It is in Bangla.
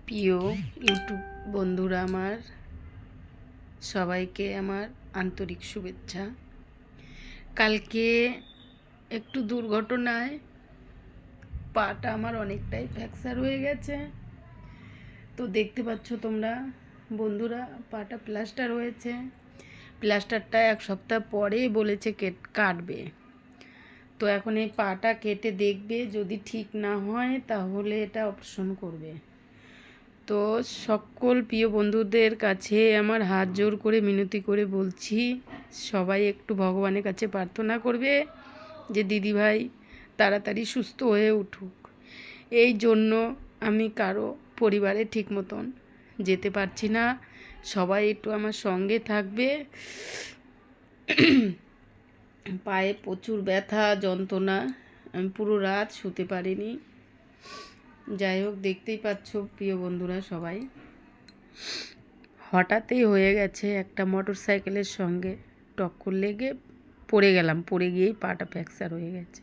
প্রিয় ইউটিউব বন্ধুরা আমার, সবাইকে আমার আন্তরিক শুভেচ্ছা। কালকে একটু দুর্ঘটনায় পাটা আমার অনেকটাই ফ্র্যাকচার হয়ে গেছে। তো দেখতে পাচ্ছ তোমরা বন্ধুরা, পাটা প্লাস্টার হয়েছে। প্লাস্টারটা এক সপ্তাহ পরেই বলেছে কাটবে। তো এখন এই পাটা কেটে দেখবে, যদি ঠিক না হয় তাহলে এটা অপারেশন করবে। তো সকল প্রিয় বন্ধুদের কাছে আমার হাত জোর করে মিনতি করে বলছি, সবাই একটু ভগবানের কাছে প্রার্থনা করবে যে দিদিভাই তাড়াতাড়ি সুস্থ হয়ে উঠুক। এই জন্য আমি কারো পরিবারে ঠিক মতন যেতে পারছি না। সবাই একটু আমার সঙ্গে থাকবে। পায়ে প্রচুর ব্যথা যন্ত্রণা, আমি পুরো রাত শুতে পারিনি। যাই হোক, দেখতেই পাচ্ছ প্রিয় বন্ধুরা সবাই, হঠাৎই হয়ে গেছে। একটা মোটর সাইকেলের সঙ্গে টক্কর লেগে পড়ে গেলাম, পড়ে গিয়েই পাটা ফ্র্যাকচার হয়ে গেছে।